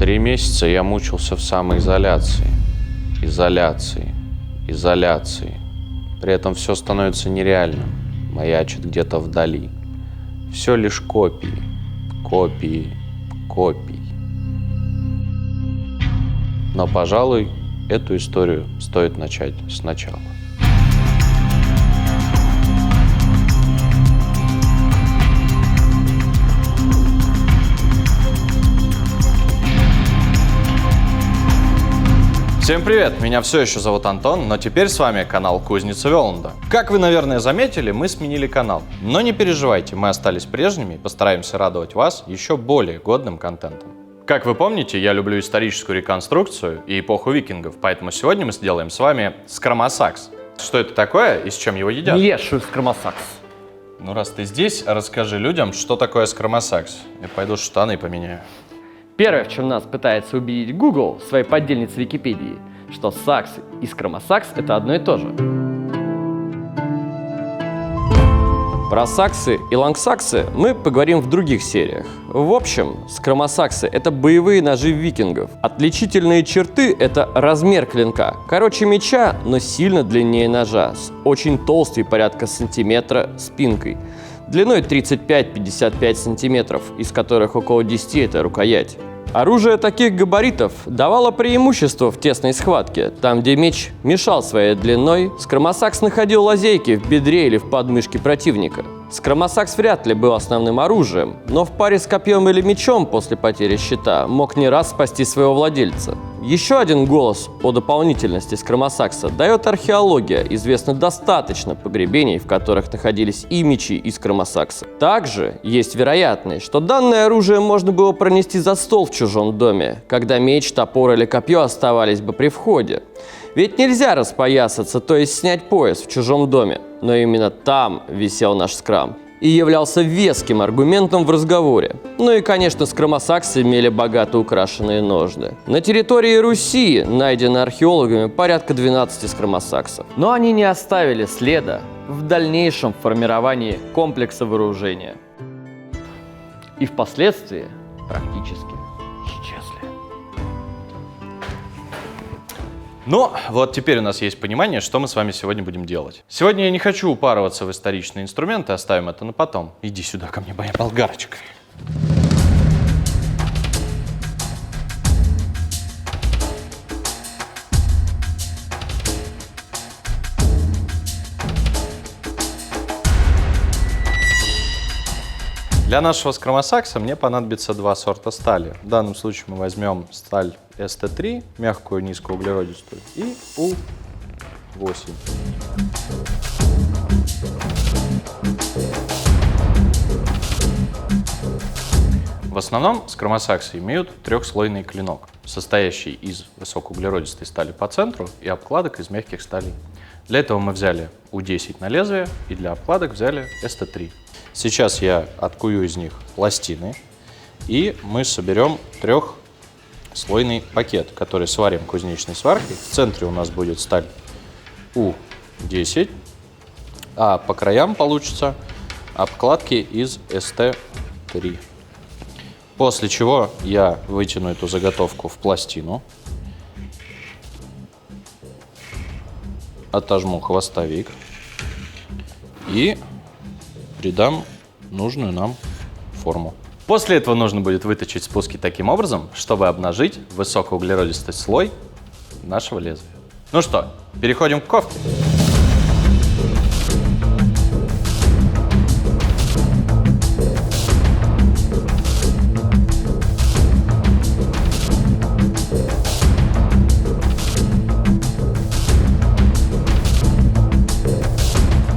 3 месяца я мучился в самоизоляции. Изоляции. При этом все становится нереальным, маячит где-то вдали. Все лишь копии. Но, пожалуй, эту историю стоит начать сначала. Всем привет! Меня все еще зовут Антон, но теперь с вами канал Кузница Веланда. Как вы, наверное, заметили, мы сменили канал. Но не переживайте, мы остались прежними и постараемся радовать вас еще более годным контентом. Как вы помните, я люблю историческую реконструкцию и эпоху викингов, поэтому сегодня мы сделаем с вами скромосакс. Что это такое и с чем его едят? Не ешь скромосакс. Ну, раз ты здесь, расскажи людям, что такое скромосакс. Я пойду штаны поменяю. Первое, в чем нас пытается убедить Google, своей поддельнице Википедии, что сакс и скромосакс – это одно и то же. Про саксы и лангсаксы мы поговорим в других сериях. В общем, скромосаксы – это боевые ножи викингов. Отличительные черты – это размер клинка. Короче меча, но сильно длиннее ножа, с очень толстой, порядка сантиметра, спинкой. Длиной 35-55 сантиметров, из которых около 10 – это рукоять. Оружие таких габаритов давало преимущество в тесной схватке. Там, где меч мешал своей длиной, скромосакс находил лазейки в бедре или в подмышке противника. Скромосакс вряд ли был основным оружием, но в паре с копьем или мечом после потери щита мог не раз спасти своего владельца. Еще один голос о дополнительности скромосакса дает археология. Известно достаточно погребений, в которых находились и мечи, и скромосаксы. Также есть вероятность, что данное оружие можно было пронести за стол в чужом доме, когда меч, топор или копье оставались бы при входе. Ведь нельзя распоясаться, то есть снять пояс в чужом доме. Но именно там висел наш скрам и являлся веским аргументом в разговоре. Ну и, конечно, скромосаксы имели богато украшенные ножны. На территории Руси найдено археологами порядка 12 скромосаксов. Но они не оставили следа в дальнейшем формировании комплекса вооружения. И впоследствии практически исчезли. Ну, вот теперь у нас есть понимание, что мы с вами сегодня будем делать. Сегодня я не хочу упарываться в исторические инструменты, оставим это на потом. Иди сюда ко мне, моя болгарочка. Для нашего скромосакса мне понадобится 2 сорта стали. В данном случае мы возьмем сталь ST3, мягкую, низкоуглеродистую, и U8. В основном скромосаксы имеют трехслойный клинок, состоящий из высокоуглеродистой стали по центру и обкладок из мягких сталей. Для этого мы взяли U10 на лезвие и для обкладок взяли ST3. Сейчас я откую из них пластины, и мы соберем трехслойный пакет, который сварим кузнечной сваркой. В центре у нас будет сталь U10, а по краям получится обкладки из ST3. После чего я вытяну эту заготовку в пластину, отожму хвостовик и придам нужную нам форму. После этого нужно будет выточить спуски таким образом, чтобы обнажить высокоуглеродистый слой нашего лезвия. Ну что, переходим к ковке.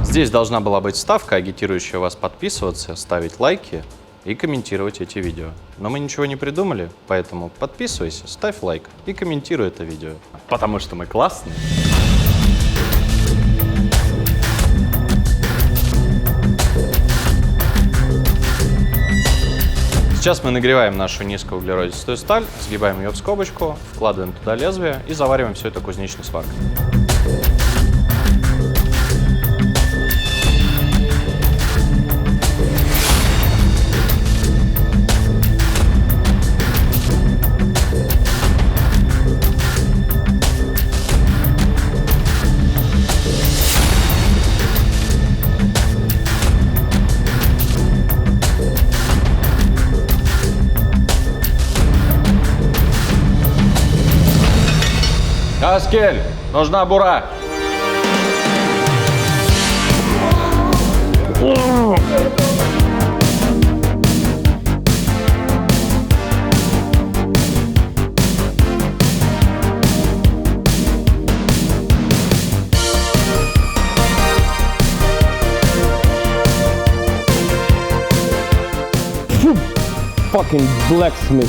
Здесь должна была быть вставка, агитирующая вас подписываться, ставить лайки и комментировать эти видео. Но мы ничего не придумали, поэтому подписывайся, ставь лайк и комментируй это видео. Потому что мы классные. Сейчас мы нагреваем нашу низкоуглеродистую сталь, сгибаем ее в скобочку, вкладываем туда лезвие и завариваем все это кузнечной сваркой. Аскель, нужна бура. Fucking blacksmith.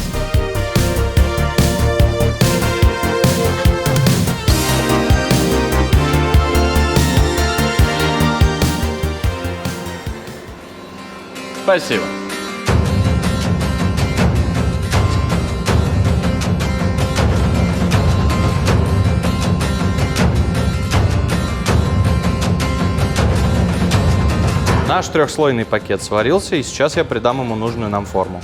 Спасибо. Наш трехслойный пакет сварился, и сейчас я придам ему нужную нам форму.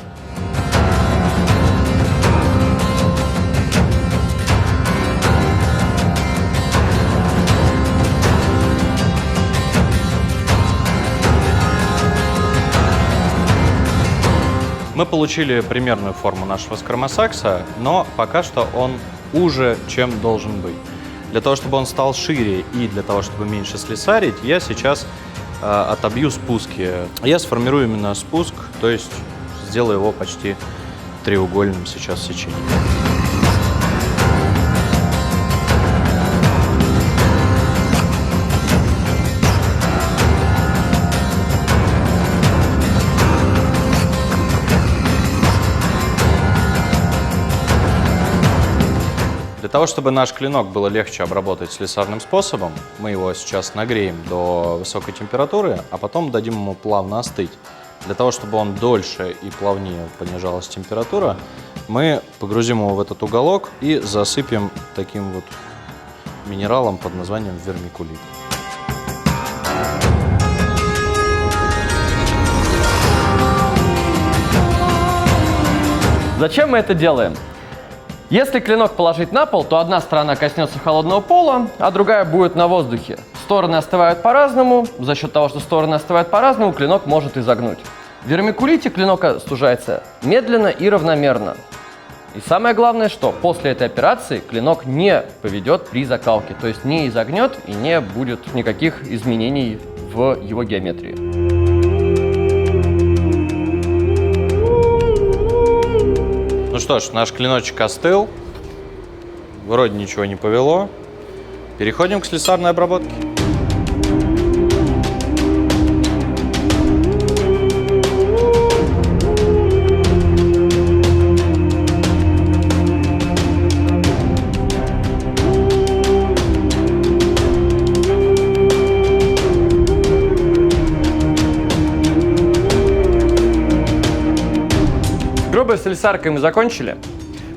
Мы получили примерную форму нашего скромосакса, но пока что он уже, чем должен быть. Для того, чтобы он стал шире и для того, чтобы меньше слесарить, я сейчас отобью спуски. Я сформирую именно спуск, то есть сделаю его почти треугольным сейчас сечением. Для того, чтобы наш клинок было легче обработать слесарным способом, мы его сейчас нагреем до высокой температуры, а потом дадим ему плавно остыть. Для того, чтобы он дольше и плавнее понижалась температура, мы погрузим его в этот уголок и засыпем таким вот минералом под названием вермикулит. Зачем мы это делаем? Если клинок положить на пол, то одна сторона коснется холодного пола, а другая будет на воздухе. Стороны остывают по-разному, за счет того, что стороны остывают по-разному, клинок может изогнуть. В вермикулите клинок остужается медленно и равномерно. И самое главное, что после этой операции клинок не поведет при закалке, то есть не изогнет и не будет никаких изменений в его геометрии. Ну что ж, наш клиночек остыл, вроде ничего не повело. Переходим к слесарной обработке. Грубой слесаркой мы закончили.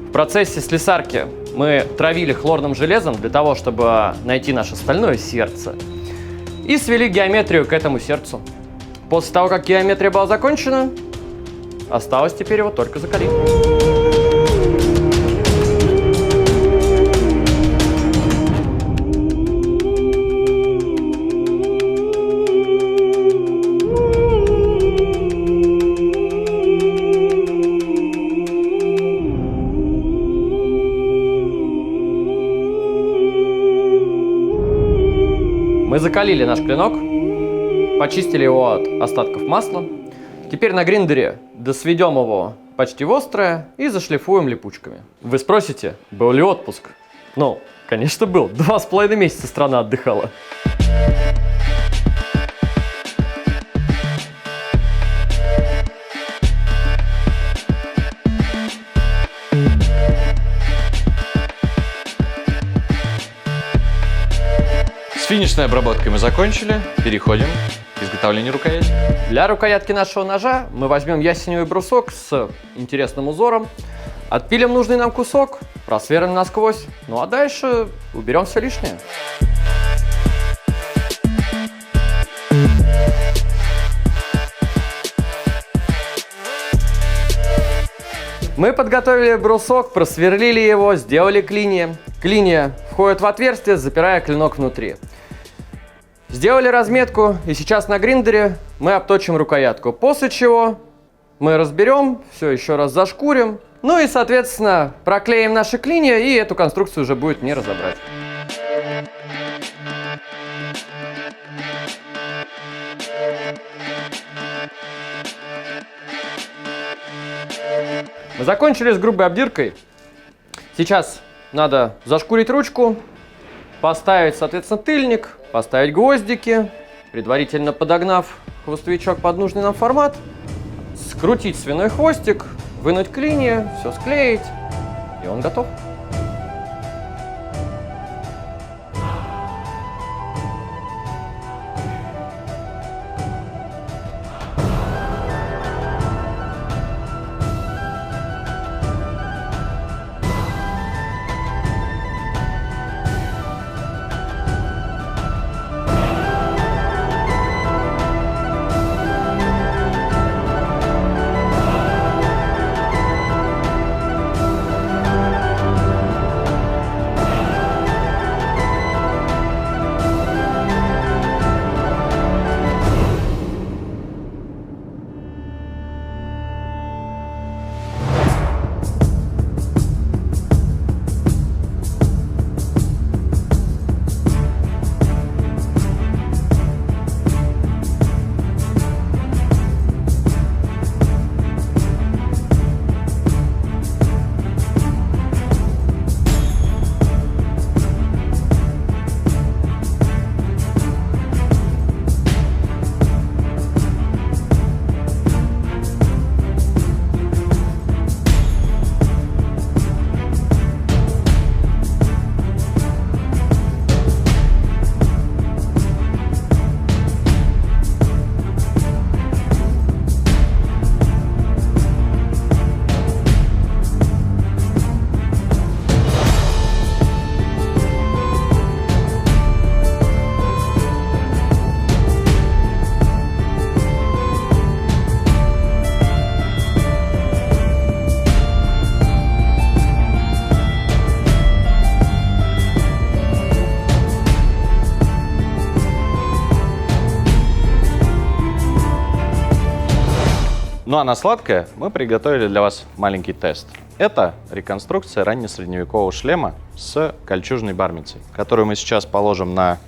В процессе слесарки мы травили хлорным железом для того, чтобы найти наше стальное сердце. И свели геометрию к этому сердцу. После того, как геометрия была закончена, осталось теперь его только закалить. Мы закалили наш клинок, почистили его от остатков масла. Теперь на гриндере досведем его почти в острое и зашлифуем липучками. Вы спросите, был ли отпуск? Ну, конечно был. 2,5 месяца страна отдыхала. С финишной обработкой мы закончили. Переходим к изготовлению рукояти. Для рукоятки нашего ножа мы возьмем ясеневый брусок с интересным узором, отпилим нужный нам кусок, просверлим насквозь, ну а дальше уберем все лишнее. Мы подготовили брусок, просверлили его, сделали клинья. Клинья входят в отверстие, запирая клинок внутри. Сделали разметку, и сейчас на гриндере мы обточим рукоятку. После чего мы разберем, все еще раз зашкурим, ну и, соответственно, проклеим наши клинья, и эту конструкцию уже будет не разобрать. Мы закончили с грубой обдиркой. Сейчас надо зашкурить ручку, поставить, соответственно, тыльник, поставить гвоздики, предварительно подогнав хвостовичок под нужный нам формат, скрутить свиной хвостик, вынуть клинья, все склеить, и он готов. Ну а на сладкое мы приготовили для вас маленький тест. Это реконструкция раннесредневекового шлема с кольчужной бармицей, которую мы сейчас положим на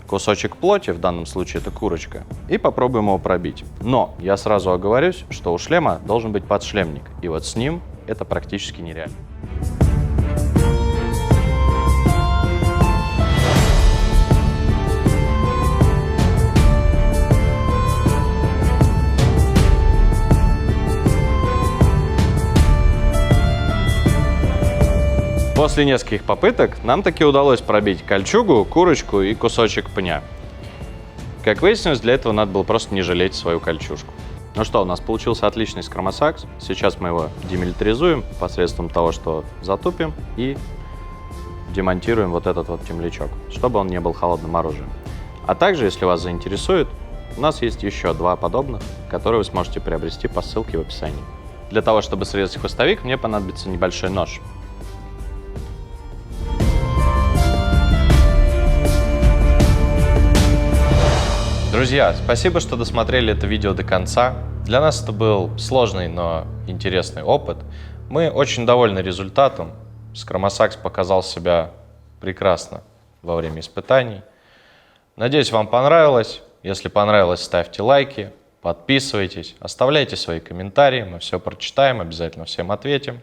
кусочек плоти, в данном случае это курочка, и попробуем его пробить. Но я сразу оговорюсь, что у шлема должен быть подшлемник, и вот с ним это практически нереально. После нескольких попыток нам таки удалось пробить кольчугу, курочку и кусочек пня. Как выяснилось, для этого надо было просто не жалеть свою кольчужку. Ну что, у нас получился отличный скромосакс. Сейчас мы его демилитаризуем посредством того, что затупим и демонтируем вот этот вот темлячок, чтобы он не был холодным оружием. А также, если вас заинтересует, у нас есть еще два подобных, которые вы сможете приобрести по ссылке в описании. Для того, чтобы срезать хвостовик, мне понадобится небольшой нож. Друзья, спасибо, что досмотрели это видео до конца. Для нас это был сложный, но интересный опыт. Мы очень довольны результатом. Скромосакс показал себя прекрасно во время испытаний. Надеюсь, вам понравилось. Если понравилось, ставьте лайки, подписывайтесь, оставляйте свои комментарии. Мы все прочитаем, обязательно всем ответим.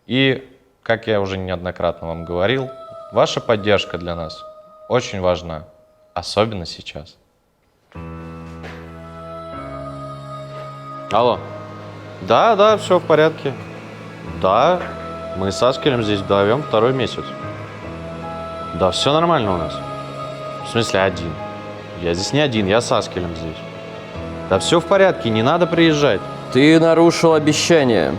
И, как я уже неоднократно вам говорил, ваша поддержка для нас очень важна, особенно сейчас. Алло. Да, все в порядке. Да, мы с Аскелем здесь вдвоем второй месяц. Да, все нормально у нас. В смысле один? Я здесь не один, я с Аскелем здесь. Да все в порядке, не надо приезжать. Ты нарушил обещание.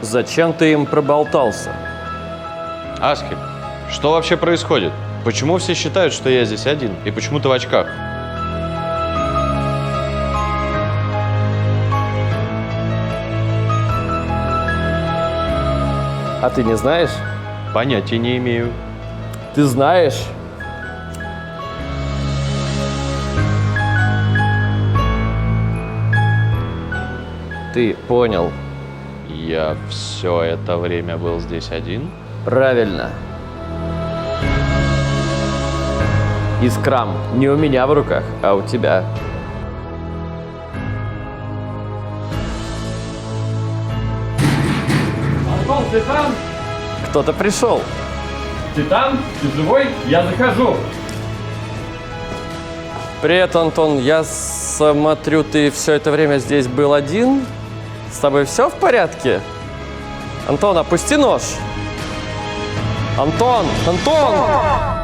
Зачем ты им проболтался? Аскель, что вообще происходит? Почему все считают, что я здесь один? И почему ты в очках? А ты не знаешь? Понятия не имею. Ты знаешь? Ты понял. Я все это время был здесь один? Правильно. Искрам не у меня в руках, а у тебя. Антон, ты там? Кто-то пришел. Ты там? Ты живой? Я захожу. Привет, Антон. Я смотрю, ты все это время здесь был один. С тобой все в порядке? Антон, опусти нож. Антон! Антон!